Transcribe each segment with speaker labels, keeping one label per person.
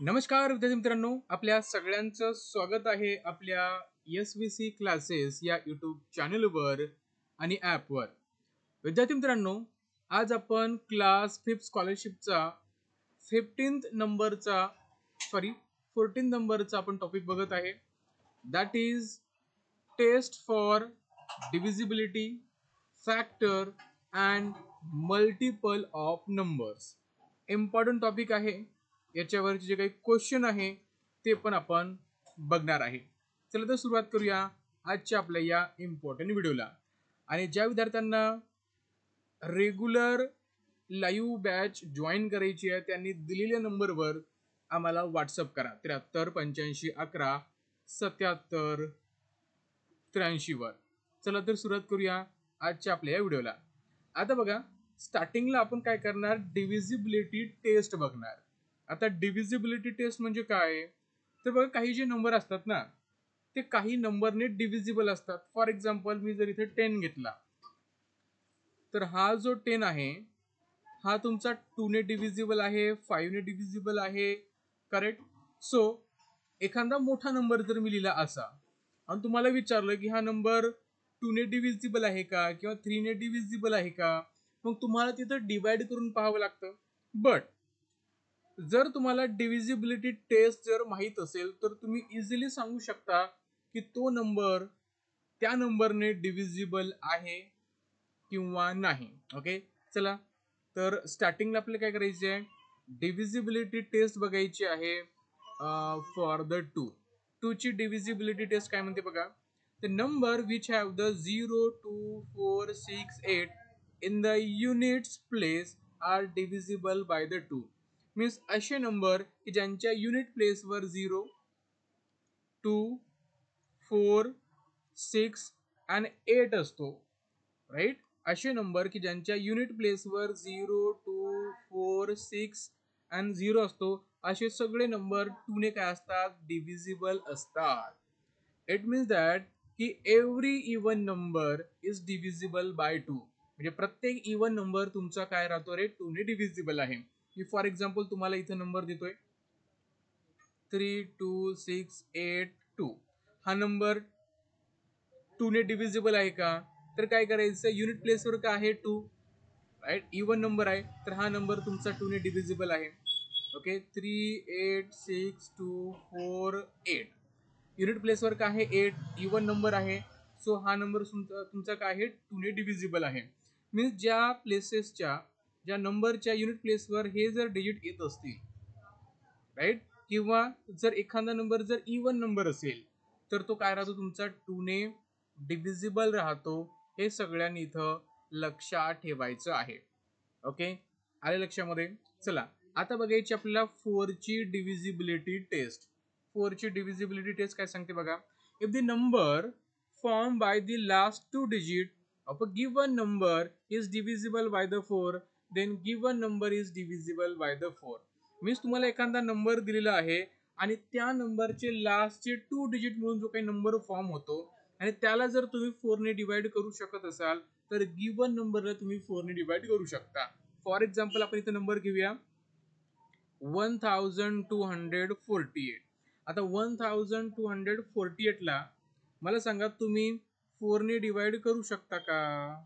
Speaker 1: नमस्कार विद्यार्थी मित्रांनो, आपल्या सगळ्यांचं स्वागत आहे आपल्या SVC क्लासेस या यूट्यूब चॅनलवर आणि ॲपवर. विद्यार्थी मित्रांनो, आज आपण क्लास 5 स्कॉलरशिपचा 15th नंबरचा 14 नंबरचा आपण टॉपिक बघत आहे. That is test for divisibility, factor and multiple of numbers. Important topic आहे. याच्यावरचे जे काही क्वेश्चन आहे ते पण आपण बघणार आहे. चला तर सुरुवात करूया आजच्या आपल्या या इम्पॉर्टंट व्हिडिओला. आणि ज्या विद्यार्थ्यांना रेग्युलर लाईव्ह बॅच जॉईन करायची आहे त्यांनी दिलेल्या नंबरवर आम्हाला व्हॉट्सअप करा 73 85 11 77 83 वर. चला तर सुरुवात करूया आजच्या आपल्या या व्हिडिओला. आता बघा, स्टार्टिंगला आपण काय करणार, डिव्हिजिबिलिटी टेस्ट बघणार. आता डिव्हिजिबिलिटी टेस्ट म्हणजे काय, तर बघा काही जे नंबर असतात ना ते काही नंबरने डिव्हिजिबल असतात. फॉर एक्झाम्पल मी जर इथे 10 घेतला तर हा जो 10 आहे हा तुमचा 2 ने डिव्हिजिबल आहे, 5 ने डिव्हिजिबल आहे, करेक्ट. सो एखादा मोठा नंबर जर मी लिहिला असा आणि तुम्हाला विचारलं की हा नंबर 2 ने डिव्हिजिबल आहे का किंवा 3 ने डिव्हिजिबल आहे का, मग तुम्हाला तिथं डिवाइड करून पाहावं लागतं. बट जर तुम्हाला डिव्हिजिबिलिटी टेस्ट जर माहित असेल तर तुम्ही इझिली सांगू शकता की तो नंबर त्या नंबरने डिव्हिजिबल आहे किंवा नाही. ओके, चला तर स्टार्टिंगला आपल्याला काय करायचे आहे, डिव्हिजिबिलिटी टेस्ट बघायची आहे. फॉर द 2 ची डिव्हिजिबिलिटी टेस्ट काय म्हणते बघा. The number which have the 0 2 4 6 8 in the units place are divisible by the 2. Means असे नंबर की ज्यांच्या युनिट प्लेसवर 0 2 4 6 आणि 8 असतो, राईट. असे नंबर की ज्यांच्या युनिट प्लेसवर 0 2 4 6 आणि 0 असतो, असे सगळे नंबर 2 ने काय असतात, डिव्हिजिबल असतात. इट मीन्स दॅट की every even number is divisible bye 2. म्हणजे प्रत्येक इवन नंबर तुमचा काय राहतो रे, 2 ने डिव्हिजिबल आहे. मी फॉर एक्झाम्पल तुम्हाला इथे नंबर देतोय 32682. हा नंबर 2 ने डिव्हिजिबल आहे का, तर काय करायचं, युनिट प्लेसवर काय आहे 2, राईट, इवन नंबर आहे तर हा नंबर तुमचा 2 ने डिव्हिजिबल आहे. ओके, 38624 युनिट प्लेसवर काय आहे 8, इवन नंबर आहे. सो हा नंबर तुमचा काय आहे 2 ने डिव्हिजिबल आहे. मीन्स ज्या प्लेसेसच्या ज्या नंबरच्या युनिट प्लेसवर हे जर डिजिट येत असतील, राईट, किंवा जर एखादा नंबर जर इवन नंबर असेल तर तो काय राहतो तुमचा 2 ने डिव्हिजिबल राहतो. हे सगळ्यांनी इथं लक्षात ठेवायचं आहे. ओके, आले लक्षामध्ये. चला आता बघायची आपल्याला 4 ची डिव्हिजिबिलिटी टेस्ट. 4 ची डिव्हिजिबिलिटी टेस्ट काय सांगते बघा. If the number form by the last 2 digit of a given number is divisible by the 4, then given number is divisible by the 4. Means तुम्हाला एखादा नंबर दिलेला आहे आणि त्या नंबरचे लास्टचे 2 डिजिट म्हणून जो काही नंबर फॉर्म होतो आणि त्याला जर तुम्ही 4 ने डिवाइड करू शकत असाल तर गिवन नंबरला तुम्ही 4 ने डिवाइड करू शकता. फॉर एक्झाम्पल आपण इथे नंबर घेऊया 1248. आता 1248 ला मला सांगा तुम्ही 4 ने डिवाइड करू शकता का,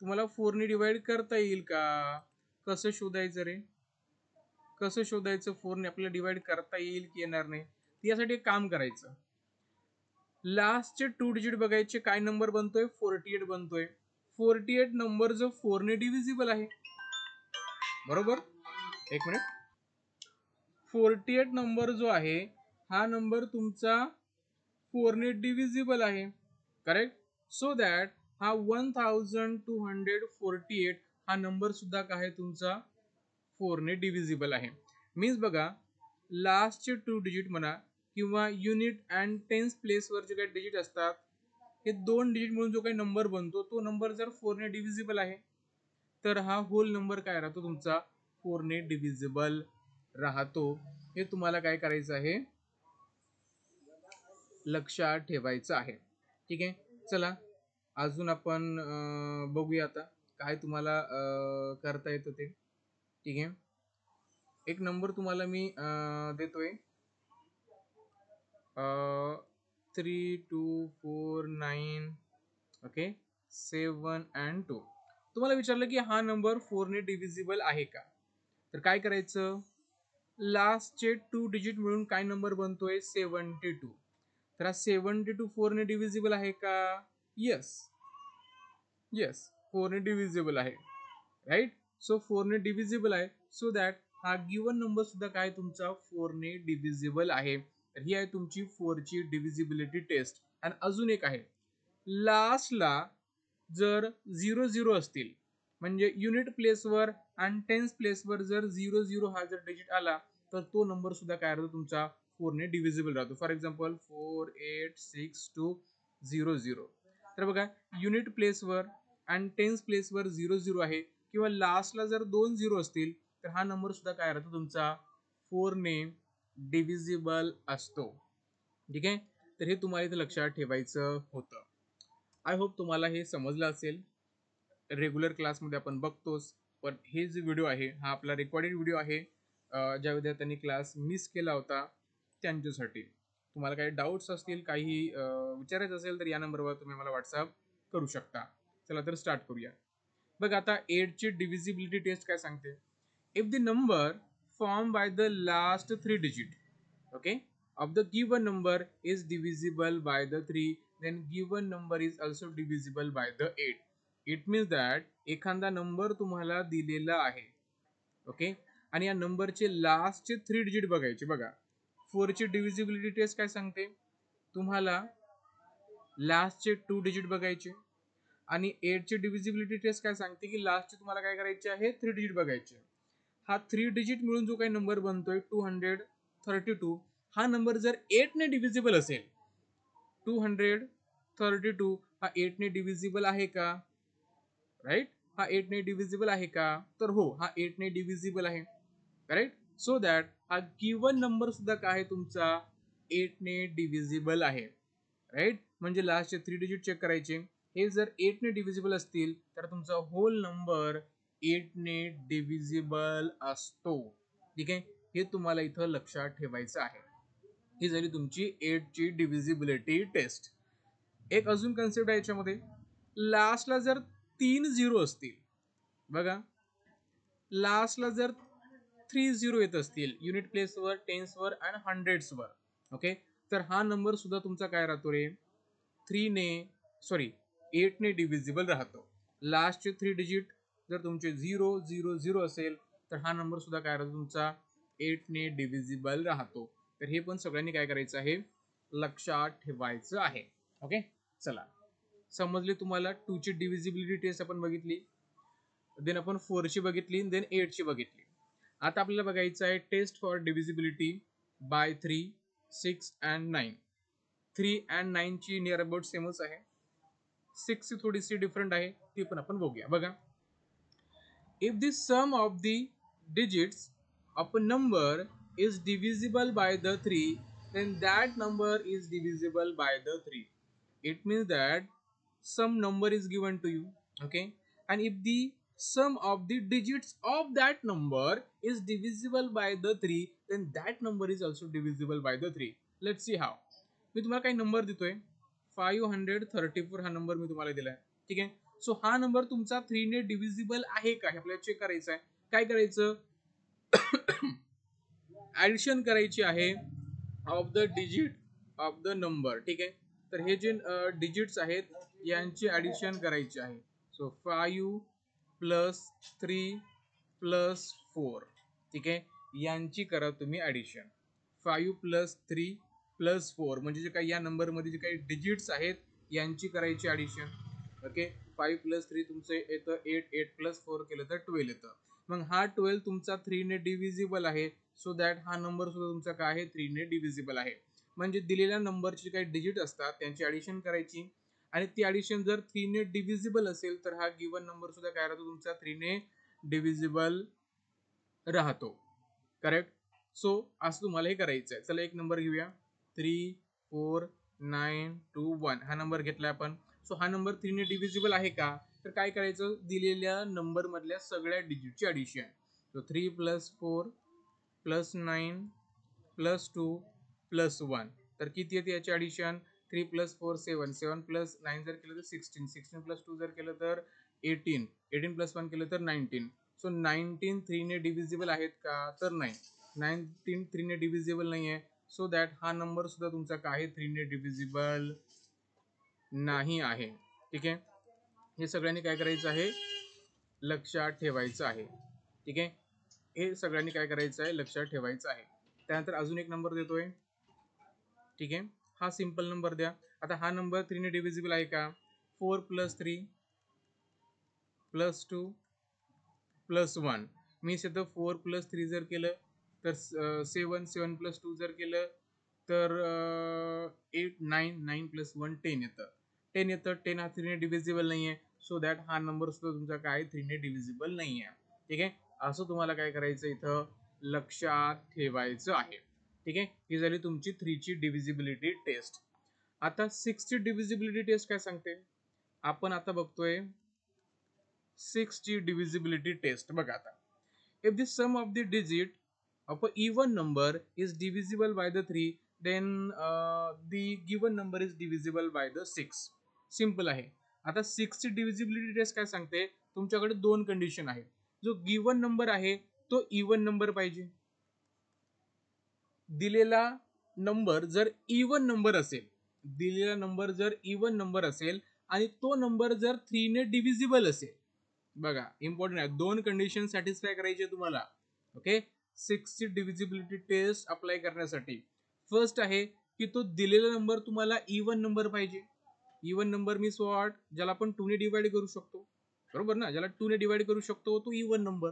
Speaker 1: तुम्हाला 4 ने डिवाइड करता येईल का, कसं शोधायचं रे, कसं शोधायचं 4 ने आपल्याला डिवाइड करता येईल की येणार नाही. यासाठी एक काम करायचं, लास्टचे 2 डिजिट बघायचे, काय नंबर बनतोय 48 बनतोय. 48 नंबर जो 4 ने डिव्हिजिबल आहे, बरोबर. एक मिनिट, 48 नंबर जो आहे हा नंबर तुमचा 4 ने डिव्हिजिबल आहे, करेक्ट. सो दॅट हा 1248 हा नंबर सुद्धा काय आहे तुमचा 4 ने डिव्हिजिबल आहे. मीन्स बघा, लास्टचे 2 डिजिट म्हणा किंवा युनिट अँड टेन्स प्लेसवर जे काही डिजिट असतात हे 2 डिजिट म्हणून जो काही नंबर बनतो तो नंबर जर 4 ने डिव्हिजिबल आहे तर हा होल नंबर काय राहतो तुमचा 4 ने डिव्हिजिबल राहतो. हे तुम्हाला काय करायचं आहे, लक्षात ठेवायचं आहे. ठीक आहे, चला अजून आपण बघूया आता काय तुम्हाला करता येतं ते. ठीक आहे, एक नंबर तुम्हाला मी देतोय 3249 ओके 7 and 2. तुम्हाला विचारलं की हा नंबर 4 ने डिव्हिजिबल आहे का? तर काय करायचं, लास्टचे 2 डिजिट मिळून काय नंबर बनतोय 72. तर हा 72 4 ने डिव्हिजिबल आहे का? येस येस 4 ने डिव्हिजिबल आहे, राईट. सो 4 ने डिव्हिजिबल आहे, सो दॅट हा गिवन नंबर सुद्धा काय तुमचा 4 ने डिव्हिजिबल आहे. तर ही आहे तुमची 4 ची डिव्हिजिबिलिटी टेस्ट. आणि अजून एक आहे, लास्टला जर 0 0 असतील म्हणजे युनिट प्लेसवर आणि टेन्स प्लेसवर जर 0 0 हा जर डिजिट आला तर तो नंबर सुद्धा काय राहतो तुमचा 4 ने डिव्हिजिबल राहतो. For example 486200. तर बघा, युनिट प्लेसवर आणि टेन्स प्लेसवर 0 0 आहे किंवा लास्टला जर 2 0 असतील तर हा नंबर सुद्धा काय राहतो तुमचा 4 ने डिव्हिजिबल असतो. ठीक आहे, तर हे तुम्हाला इथे लक्षात ठेवायचं होतं. आय होप तुम्हाला हे समजलं असेल. रेग्युलर क्लासमध्ये आपण बघतोच, पण हे जे व्हिडिओ आहे हा आपला रेकॉर्डेड व्हिडिओ आहे. ज्या विद्यार्थ्यांनी क्लास मिस केला होता त्यांच्यासाठी. तुम्हाला काही डाऊट्स असतील, काही विचारायचं असेल तर या नंबरवर तुम्ही मला व्हॉट्सअप करू शकता. चला तर स्टार्ट करूया. बघ आता 8 ची डिव्हिजिबिलिटी टेस्ट काय सांगते, if the number form by the last 3 digit okay of the given number is divisible by the 3, then given number is also divisible by the 8. It means that एखादा number तुम्हाला दिलेला आहे, okay, आणि या नंबरचे लास्टचे 3 digit बघायचे. बघा 4 ची डिव्हिजिबिलिटी टेस्ट काय सांगते, तुम्हाला लास्टचे 2 डिजिट बघायचे. आणि 8 ची डिव्हिजिबिलिटी टेस्ट काय सांगते की लास्टचे तुम्हाला काय करायचे आहे 3 डिजिट बघायचे. हा 3 डिजिट मिळून जो काही नंबर बनतोय 232, हा नंबर जर 8 ने डिव्हिजिबल असेल, 232 हा 8 ने डिव्हिजिबल आहे का? राईट, हा 8 ने डिव्हिजिबल आहे का? तर हो, हा 8 ने डिव्हिजिबल आहे. करेक्ट. सो दॅट हा गिवन नंबर सुद्धा काय आहे तुमचा 8 ने डिव्हिजिबल आहे. राईट, म्हणजे लास्टचे 3 डिजिट चेक करायचे. हे जर 8 ने डिव्हिजिबल असतील तर तुमचा होल नंबर 8 ने डिव्हिजिबल असतो. ठीक आहे, हे तुम्हाला इथं लक्षात ठेवायचं आहे. ही झाली तुमची 8 ची डिव्हिजिबिलिटी टेस्ट. एक अजून कन्सेप्ट आहे याच्यामध्ये, लास्टला जर 3 0 असतील, बघा लास्टला जर 3 0 येत असतील युनिट प्लेसवर, टेन्सवर आणि हंड्रेड्सवर, ओके, तर हा नंबर सुद्धा तुमचा काय राहतो रे 8 ने डिव्हिजिबल राहतो. लास्टचे 3 डिजिट जर तुमचे 0 0 0 असेल तर हा नंबर सुद्धा काय राहतो तुमचा 8 ने डिव्हिजिबल राहतो. तर हे पण सगळ्यांनी काय करायचं आहे लक्षात ठेवायचं आहे. ओके, चला समजले तुम्हाला. 2 ची डिव्हिजिबिलिटी टेस्ट आपण बघितली, देन आपण 4 ची बघितली, देन 8 ची बघितली. आता आपल्याला बघायचं आहे test for divisibility by 3, 6 and 9. 3 and 9 ची नियर अबाउट सेमच आहे. 6 ची थोडीशी डिफरंट आहे, ती पण आपण बघूया. बघा, if the sum of the digits of a number is divisible by the 3, then that number is divisible by the 3. It means that some number is given to you, okay, and if the sum of the digits of that number is divisible by the 3, then that number is also divisible by the 3. Let's see how. मी तुम्हाला काही number देतोय, 534 हा number मी तुम्हाला दिलाय. ठीक आहे, so हा number तुमचा 3 ने डिव्हिजिबल आहे का हे आपल्याला चेक करायचं आहे. काय करायचं, ऍडिशन करायची आहे of the digit of the number. ठीक आहे, तर हे जे डिजिट्स आहेत यांची ऍडिशन करायची आहे. सो 5 प्लस 3 प्लस 4, ठीक आहे, यांची करा तुम्ही ऍडिशन. 5 प्लस 3 प्लस 4 म्हणजे जे काही या नंबर मध्ये जे काही डिजिट्स आहेत यांची करायची ऍडिशन. ओके, 5 प्लस 3 तुमचं येतं 8, 8 प्लस 4 केलं तर 12 येतं. मग हा 12 तुमचा 3 ने डिव्हिजिबल आहे, सो दॅट हा नंबर सुद्धा तुमचा काय आहे 3 ने डिव्हिजिबल आहे. म्हणजे दिलेल्या नंबरचे काही डिजिट असतात त्यांची ऍडिशन करायची, आणि ती ऍडिशन जर 3 ने डिव्हिजिबल असेल तर हा गिवन नंबर सुद्धा काय राहतो तुमचा 3 ने डिव्हिजिबल राहतो. करेक्ट. सो असं तुम्हाला हे करायचं आहे. चला एक नंबर घेऊया, 3 4 9 2 1 हा नंबर घेतला आपण. सो हा नंबर 3 ने डिव्हिजिबल आहे का, तर काय करायचं दिलेल्या नंबर मधल्या सगळ्या डिजिटची ऍडिशन. So 3 plus 4 +9 +2 +1. तर किती येते याचे ॲडिशन? 3 + 4 7, 7 + 9 जर केलं तर 16, 16 + 2 जर केलं तर 18, 18 + 1 केलं तर 19. सो 19 3 ने डिव्हिजिबल आहेत का? तर नाही, 19 3 ने डिव्हिजिबल नाही आहे. सो दॅट हा नंबर सुद्धा तुमचा काय आहे? 3 ने डिव्हिजिबल नाही आहे. ठीक आहे, हे सगळ्यांनी काय करायचं आहे? लक्षात ठेवायचं आहे. ठीक आहे, हे सगळ्यांनी काय करायचं आहे? लक्षात ठेवायचं आहे. त्यानंतर अजून एक नंबर देतोय. ठीक आहे, हा सिंपल नंबर द्या. आता हा नंबर 3 ने डिव्हिजिबल आहे का? 4 + 3 +2 +1. मी इथं 4 + 3 जर केलं तर 7, 7 + 2 जर केलं तर 8, 9, 9 + 1 10 येतं. 10 येतं. 10 हा 3 ने डिव्हिजिबल नाही आहे. सो दॅट हा नंबर सुद्धा तुमचा काय 3 ने डिव्हिजिबल नाही आहे. ठीक आहे, असं तुम्हाला काय करायचं इथं लक्षात ठेवायचं आहे. ठीक आहे, ही झाली तुमची 3 ची डिव्हिजिबिलिटी टेस्ट. आता 6 ची डिव्हिजिबिलिटी टेस्ट काय सांगते? आपण आता बघतोय 6 ची डिव्हिजिबिलिटी टेस्ट. बघा आता, if the sum of the digit of a even number is divisible by the 3, then the given number is divisible by the 6. Simple आहे. आता 6 ची डिव्हिजिबिलिटी टेस्ट काय सांगते? तुमच्याकडे दोन कंडिशन आहेत. जो गिवन नंबर आहे तो इवन नंबर पाहिजे. दिलेला नंबर जर इवन नंबर असेल, दिलेला नंबर जर इवन नंबर असेल आणि तो नंबर जर 3 ने डिव्हिजिबल असेल. बघा, इम्पॉर्टंट आहे, दोन कंडिशन सॅटिस्फाय करायचे तुम्हाला. ओके, 6 ची डिव्हिजिबिलिटी टेस्ट अप्लाय करण्यासाठी फर्स्ट आहे की तो दिलेला नंबर तुम्हाला इवन नंबर पाहिजे. Even number means what? ज्याला आपण 2 ने डिवाइड करू शकतो, बरोबर ना? ज्याला 2 ने डिवाइड करू शकतो तो even number,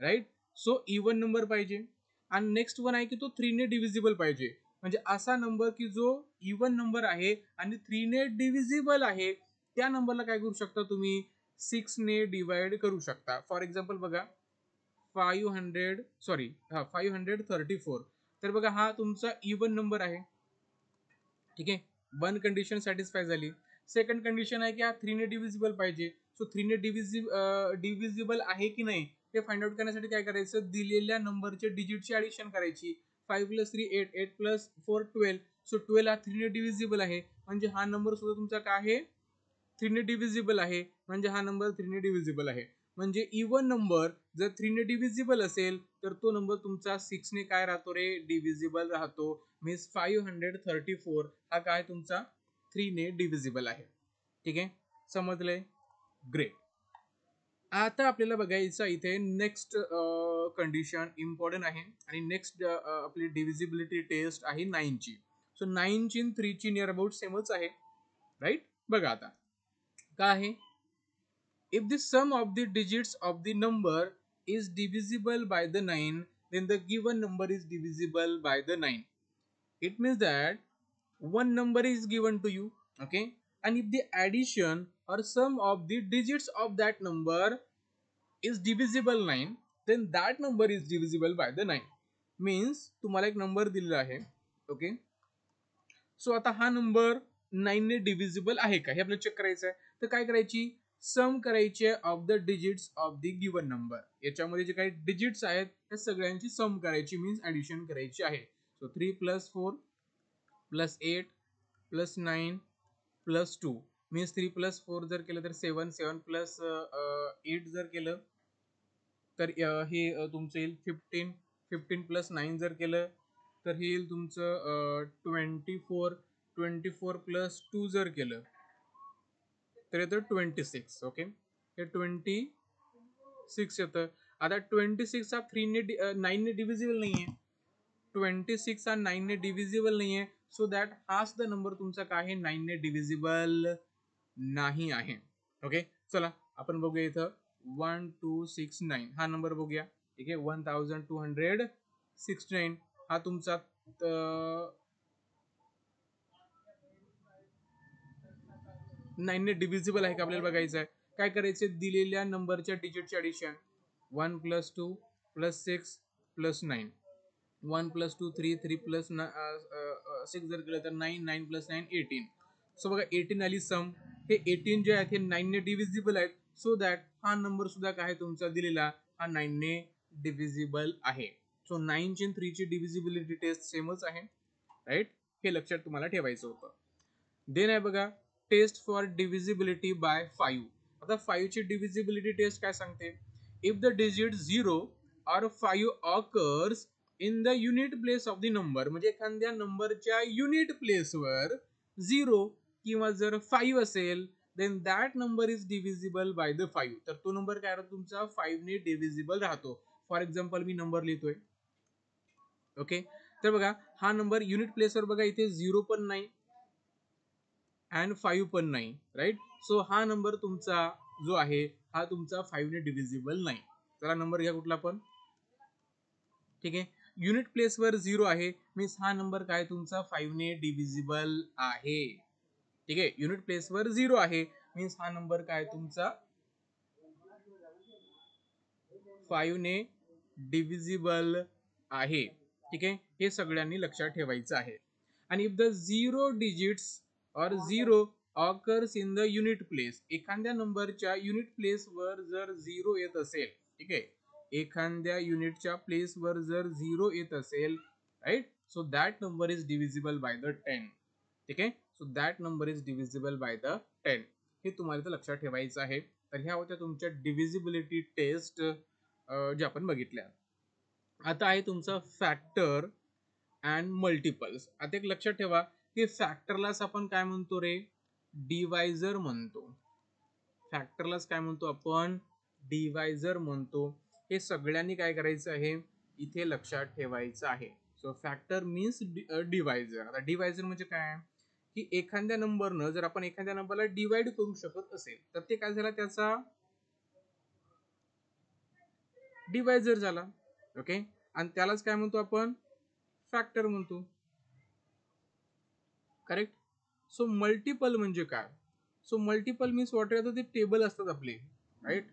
Speaker 1: right? So even number पाहिजे. आणि नेक्स्ट वन आहे की तो 3 ने डिव्हिजिबल पाहिजे. म्हणजे असा नंबर की जो इवन नंबर आहे आणि 3 ने डिव्हिजिबल आहे, त्या नंबरला काय करू शकता तुम्ही? 6 ने डिवाइड करू शकता. फॉर एक्झाम्पल बघा, 534. तर बघा, हा तुमचा इवन नंबर आहे. ठीक आहे, वन कंडिशन सॅटिस्फाय झाली. सेकंड कंडिशन आहे की हा 3 ने डिव्हिजिबल पाहिजे. सो 3 ने डिव्हिजिबल आहे की नाही ते फाइंड आउट करण्यासाठी काय करायचं? दिलेल्या नंबरचे डिजिटची ऍडिशन करायची. 5 + 3 8, 8 + 4 12. सो 12 हा 3 ने डिव्हिजिबल आहे, म्हणजे हा नंबर सुद्धा तुमचा काय आहे? 3 ने डिव्हिजिबल आहे, म्हणजे हा नंबर 3 ने डिव्हिजिबल आहे. म्हणजे इवन नंबर जर 3 ने डिव्हिजिबल असेल तर तो नंबर तुमचा 6 ने काय राहतो रे? डिव्हिजिबल राहतो. मीन्स 534 हा काय तुमचा 3 ने डिव्हिजिबल आहे. ठीक आहे, समजलंय? ग्रेट. आता आपल्याला बघायचं इथे नेक्स्ट कंडिशन इम्पॉर्टंट आहे आणि नेक्स्ट आपली डिव्हिजिबिलिटी टेस्ट आहे 9 ची. सो 9 ची 3 ची नियर अबाउट सेमच आहे, राईट? बघा आता काय आहे? If the sum of the digits of the number is divisible by the 9, then the given number is divisible by the 9. It means that one number is given to you, okay? And if the addition or sum of the digits of that number is divisible 9, then that number is divisible by the 9. Means तुम्हाला एक number दिलेला आहे, okay? So आता हा number 9 ने divisible आहे का हे आपल्याला चेक करायचं आहे. तर काय करायची? सम करायचे of the digits of the given number. याच्यामध्ये जे काही डिजिट्स आहेत त्या सगळ्यांची सम करायची, मीन्स ऍडिशन करायची आहे. सो 3 + 4 + 8 + 9 + 2 मीन्स 3 + 4 जर केलं तर 7, 7 + 8 जर केलं तर हे तुमचं येईल 15. 15 + 9 जर केलं तर हे येईल तुमचं 24. 24 + 2 जर केलं तर येतं 26. ओके, हे 26 येतं. आता 26 हा 3 ने 9 ने डिव्हिजिबल नाहीये. 26 हा 9 ने डिव्हिजिबल नाहीये. सो दॅट हा सुद्धा नंबर तुमचा काय आहे? 9 ने डिव्हिजिबल नाही आहे. ओके, चला आपण बघूया इथं 1269 हा नंबर बघूया. ठीक आहे, 1269 हा तुमचा 9 ने डिव्हिजिबल आहे का आपल्याला बघायचं आहे. काय करायचं? दिलेल्या नंबरच्या डिजिटचे ऍडिशन. 1 + 2 + 6 + 9. 1 + 2 3, 3 + 6 जर केलं तर 9, 9 + 9 18. सो बघा 18 आली सम. हे 18 जे आहेत हे 9 ने डिव्हिजिबल आहेत. सो दॅट हा नंबर सुद्धा काय तुमचा दिलेला हा 9 ने डिव्हिजिबल आहे. सो 9 ची 3 ची डिव्हिजिबिलिटी टेस्ट सेमच आहे, राईट. हे लक्षात तुम्हाला ठेवायचं होतं. देन आहे बघा टेस्ट फॉर डिव्हिजिबिलिटी बाय 5. आता 5 ची डिव्हिजिबिलिटी टेस्ट काय सांगते, if the digit 0 or 5 occurs in the unit place of the number, म्हणजे एखाद्या नंबरच्या युनिट प्लेसवर 0 किंवा जर 5 असेल then that number is divisible by the 5. तर तो नंबर काय राहतो तुमचा 5 ने डिव्हिजिबल राहतो. फॉर एक्झाम्पल मी नंबर लिहितोय, ओके. तर बघा हा नंबर युनिट प्लेसवर बघा इथे 0 पण नाही अँड 5 पण नाही, राईट. सो हा नंबर तुमचा जो आहे हा तुमचा 5 ने डिव्हिजिबल नाही. चला नंबर घ्या कुठला पण, ठीक आहे. युनिट प्लेसवर 0 आहे मीन्स हा नंबर काय तुमचा 5 ने डिव्हिजिबल आहे, ठीक आहे. युनिट प्लेसवर 0 आहे मीन्स हा नंबर काय तुमचा 5 ने डिव्हिजिबल आहे, ठीक आहे. हे सगळ्यांनी लक्षात ठेवायचं आहे. आणि इफ द 0 डिजिट्स और 0 occurs in the unit place, एखाद्या नंबरच्या युनिट प्लेसवर जर 0 येत असेल, ठीक आहे, एखाद्या युनिटच्या प्लेसवर जर 0 येत असेल, right, so that number is divisible by the 10, ठीक आहे. So that number is divisible by the 10. हे तुम्हाला इथं लक्षात ठेवायचं आहे. तर ह्या होत्या तुमच्या डिव्हिजिबिलिटी टेस्ट जे आपण बघितल्या. आता आहे तुमचा फॅक्टर अँड मल्टिपल्स. आता एक लक्षात ठेवा की फॅक्टरलाच आपण काय म्हणतो रे, डिवायझर म्हणतो. फॅक्टरलाच काय म्हणतो आपण, डिवायझर म्हणतो. हे सगळ्यांनी काय करायचं आहे इथे लक्षात ठेवायचं आहे. So factor means divisor. आता डिवायझर म्हणजे काय की एखाद्या नंबरनं जर आपण एखाद्या नंबरला डिवाइड करू शकत असेल तर ते काय झाला त्याचा डिवायझर झाला, ओके. आणि त्यालाच काय म्हणतो आपण फॅक्टर म्हणतो, करेक्ट. सो मल्टिपल म्हणजे काय, so multiple means what are ते टेबल असतात आपले, राईट.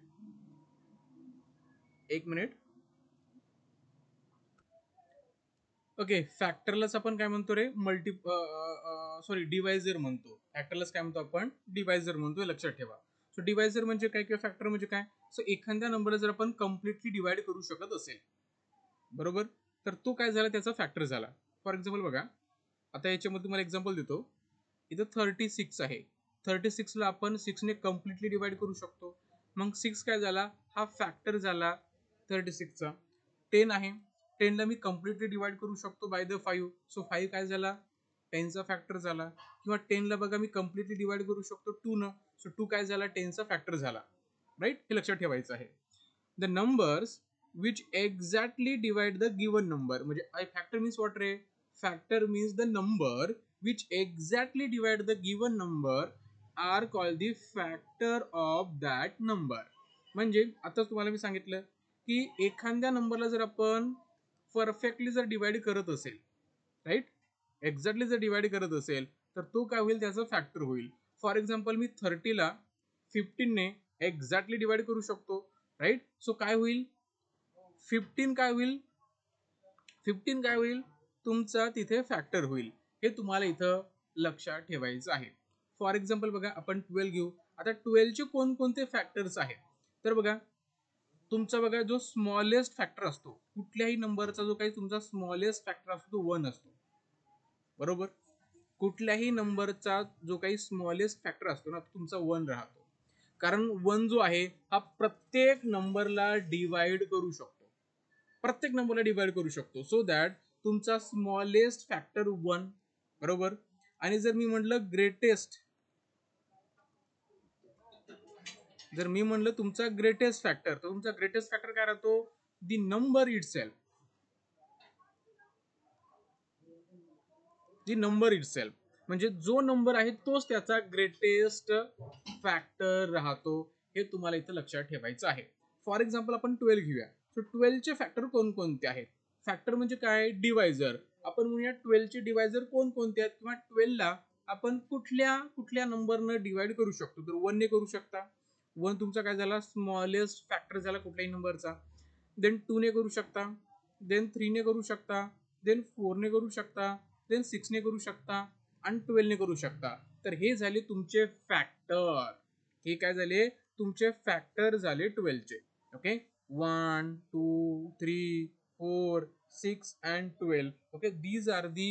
Speaker 1: एक मिनिट, ओके. फॅक्टरलाच आपण काय म्हणतो रे सॉरी डिवायझर म्हणतो. फॅक्टरलाच काय म्हणतो आपण डिवायझर म्हणतो, लक्षात ठेवा. सो डिवायझर म्हणजे काय किंवा फॅक्टर म्हणजे काय, सो एखाद्या नंबरला जर आपण कम्प्लिटली डिवाइड करू शकत असेल, बरोबर, तर तो काय झाला त्याचा फॅक्टर झाला. फॉर एक्झाम्पल बघा आता याच्यामध्ये तुम्हाला एक्झाम्पल देतो. इथं 36 आहे, 36 ला आपण 6 ने कम्प्लिटली डिवाइड करू शकतो. मग 6 काय झाला हा फॅक्टर झाला 36 चा. 10 आहे, 10 ला मी कम्प्लिटली डिवाइड करू शकतो बाय द 5. सो 5 काय झाला 10 चा फॅक्टर झाला. किंवा 10 ला बघा मी कम्प्लिटली डिवाइड करू शकतो 2 न, सो 2 काय झाला 10 चा फॅक्टर झाला, राईट. हे लक्षात ठेवायचं आहे. The numbers which exactly divide the given number, म्हणजे factor means what ray, factor means the number which exactly divide the given number are called the factor of that number. म्हणजे आता तुम्हाला मी सांगितलं की एखाद्या नंबरला जर आपण परफेक्टली जर डिवाइड करत असेल, राईट, एक्झॅक्टली जर डिवाइड करत असेल तर तो काय होईल त्याचा फॅक्टर होईल. फॉर एक्झाम्पल मी 30 ला 15 ने एक्झॅक्टली डिवाइड करू शकतो, राईट. सो काय होईल 15 काय होईल, 15 काय होईल तुमचा तिथे फॅक्टर होईल. हे तुम्हाला इथं लक्षात ठेवायचं आहे. फॉर एक्झाम्पल बघा आपण 12 घेऊ. आता 12 चे कोणकोणते फॅक्टर्स आहेत, तर बघा तुमचा बघा जो स्मॉलेस्ट फॅक्टर असतो कुठल्याही नंबरचा, जो काही तुमचा स्मॉलेस्ट फॅक्टर असतो तो 1 असतो, बरोबर. कुठल्याही नंबरचा जो काही स्मॉलेस्ट फॅक्टर असतो ना तुमचा 1 राहतो. कारण 1 जो आहे हा प्रत्येक नंबरला डिवाइड करू शकतो, प्रत्येक नंबरला डिवाइड करू शकतो. सो दॅट तुमचा स्मॉलेस्ट फॅक्टर 1, बरोबर. आणि जर मी म्हटलं ग्रेटेस्ट, जर मी म्हटलं तुमचा ग्रेटेस्ट फॅक्टर, तर तुमचा ग्रेटेस्ट फॅक्टर काय राहतो the number itself, the number itself. म्हणजे जो नंबर आहे तोच त्याचा ग्रेटेस्ट फॅक्टर राहतो. हे तुम्हाला इथं लक्षात ठेवायचं आहे. फॉर एक्झाम्पल आपण 12 घेऊया. सो 12 चे फॅक्टर कोणकोणते आहेत, फॅक्टर म्हणजे काय डिवायझर. आपण म्हणूया 12 चे डिवायझर कोणकोणते आहेत किंवा 12 ला आपण कुठल्या कुठल्या नंबरनं डिवाइड करू शकतो, तर 1 ने करू शकता. 1 तुमचा काय झाला स्मॉलेस्ट फॅक्टर झाला कुठल्याही नंबरचा. देन 2 ने करू शकता, देन 3 ने करू शकता, देन 4 ने करू शकता, देन 6 ने करू शकता आणि 12 ने करू शकता. तर हे झाले तुमचे फॅक्टर. हे काय झाले तुमचे फॅक्टर झाले 12 चे, okay. 1 2 3 4 6 and 12. Okay, these are the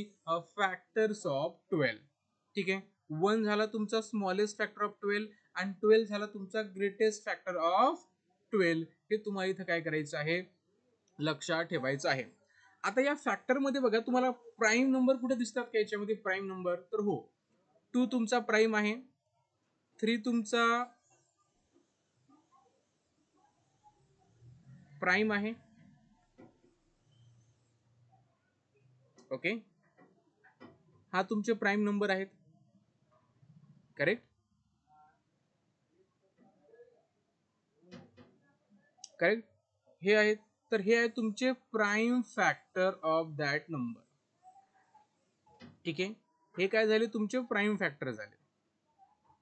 Speaker 1: factors of 12. ठीक आहे, 1 झाला तुमचा स्मॉलेस्ट फॅक्टर ऑफ 12 आणि 12 झाला तुमचा ग्रेटेस्ट फॅक्टर ऑफ 12. हे तुम्हाला इथं काय करायचं आहे, लक्षात ठेवायचं आहे. आता या फॅक्टर मध्ये बघा तुम्हाला प्राईम नंबर कुठे दिसतात का याच्यामध्ये, प्राईम नंबर तर हो, 2 तुमचा प्राईम आहे, 3 तुमचा प्राईम आहे. ओके, हा तुमचे प्राईम नंबर आहेत, करेक्ट. करेक्ट, हे आहेत, तर हे आहे तुमचे prime factor of that number. ठीक आहे, हे काय झाले तुमचे प्राईम फॅक्टर झाले.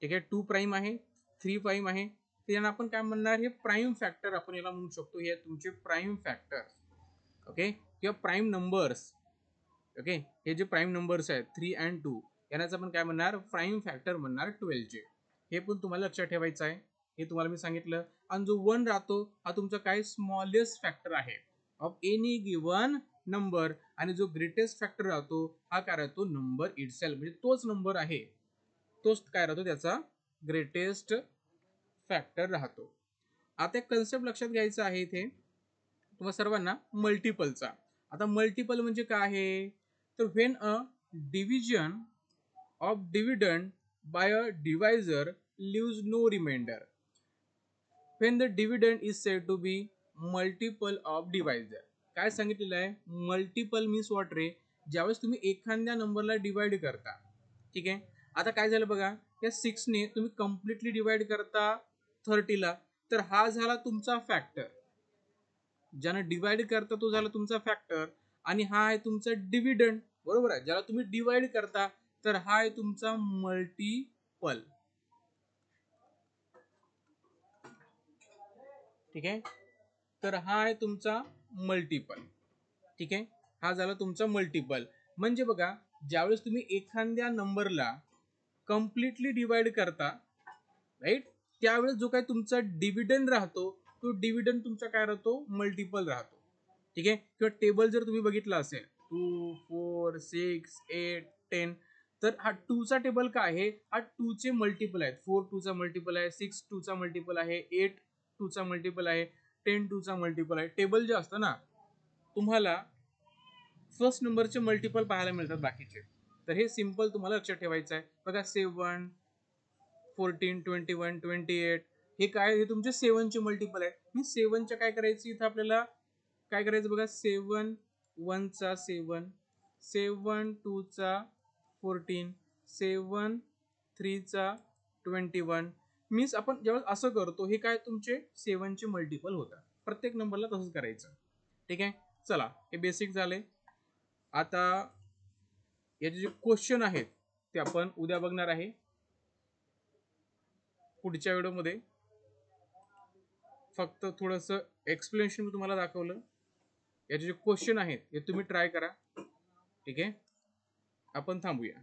Speaker 1: ठीक आहे, 2 प्राईम आहे, 3 प्राईम आहे, त्यांना आपण काय म्हणणार, हे प्राईम फॅक्टर आपण याला म्हणू शकतो. हे तुमचे प्राईम फॅक्टर. ओके, किंवा प्राईम नंबर्स. ओके, हे जे प्राईम नंबर्स आहेत 3 and 2 यांनाच आपण काय म्हणणार, प्राईम फॅक्टर म्हणणार 12 चे. हे पण तुम्हाला लक्षात ठेवायचं आहे, हे तुम्हाला मी सांगितलं. आणि जो 1 राहतो हा तुमचा काय, स्मॉलेस्ट फॅक्टर आहे ऑफ एनी गिवन नंबर. आणि जो ग्रेटेस्ट फॅक्टर राहतो हा काय राहतो, नंबर इटसेल्फ, म्हणजे तोच नंबर आहे, तोच काय राहतो त्याचा ग्रेटेस्ट फॅक्टर राहतो. आता एक कन्सेप्ट लक्षात घ्यायचा आहे इथे तुम्हाला सर्वांना, मल्टिपलचा. आता मल्टिपल म्हणजे काय आहे, तर when a division of dividend by a divisor leaves no remainder, when the dividend is said to be multiple of divisor. काय सांगितलेलं आहे, मल्टिपल मीन्स व्हॉट रे, ज्यावेळेस तुम्ही एखाद्या नंबरला डिवाइड करता. ठीक आहे, आता काय झालं बघा, या 6 ने तुम्ही कम्प्लिटली डिवाइड करता 30 ला, तर हा झाला तुमचा फॅक्टर. ज्यानं डिवाइड करता तो झाला तुमचा फॅक्टर, आणि हा आहे तुमचा डिव्हिडंड, बरोबर आहे, ज्याला तुम्ही डिवाइड करता, तर हा आहे तुमचा मल्टिपल. ठीक आहे, तर हा आहे तुमचा मल्टिपल. ठीक आहे, हा झाला तुमचा मल्टिपल. म्हणजे बघा, ज्यावेळेस तुम्ही एखाद्या नंबरला कम्प्लिटली डिवाइड करता, राईट, त्यावेळेस जो काही तुमचा डिव्हिडंड राहतो तो डिव्हिडंड तुमचा काय राहतो, मल्टिपल राहतो. ठीक आहे, किंवा टेबल जर तुम्ही बघितला असेल 2 4 6 8 10, तर हा 2 चा टेबल काय आहे, हा 2 चे मल्टिपल आहेत. 4 2 चा मल्टिपल आहे, 6 2 चा मल्टिपल आहे, 8 2 चा मल्टिपल आहे, 10 2 चा मल्टिपल आहे. टेबल जे असतं ना, तुम्हाला फर्स्ट नंबरचे मल्टिपल पाहायला मिळतात बाकीचे. तर हे सिंपल तुम्हाला लक्षात ठेवायचं आहे. बघा 7 14 21 28, हे काय, हे तुमचे 7 चे मल्टिपल आहेत. मी 7 चे काय करायचं, इथं आपल्याला काय करायचं बघा, 7 1 चा 7, 7 2 चा 14, 7 3 चा 21. मीन्स आपण ज्यावेळेस असं करतो, हे काय तुमचे 7 चे मल्टिपल होतात. प्रत्येक नंबरला तसंच करायचं. ठीक आहे, चला, हे बेसिक झाले. आता याचे जे क्वेश्चन आहेत ते आपण उद्या बघणार आहे पुढच्या व्हिडिओमध्ये. फक्त थोडंसं एक्सप्लेनेशन मी तुम्हाला दाखवलं. याचे जे क्वेश्चन आहेत ते तुम्ही ट्राय करा. ठीक आहे, आपण थांबूया.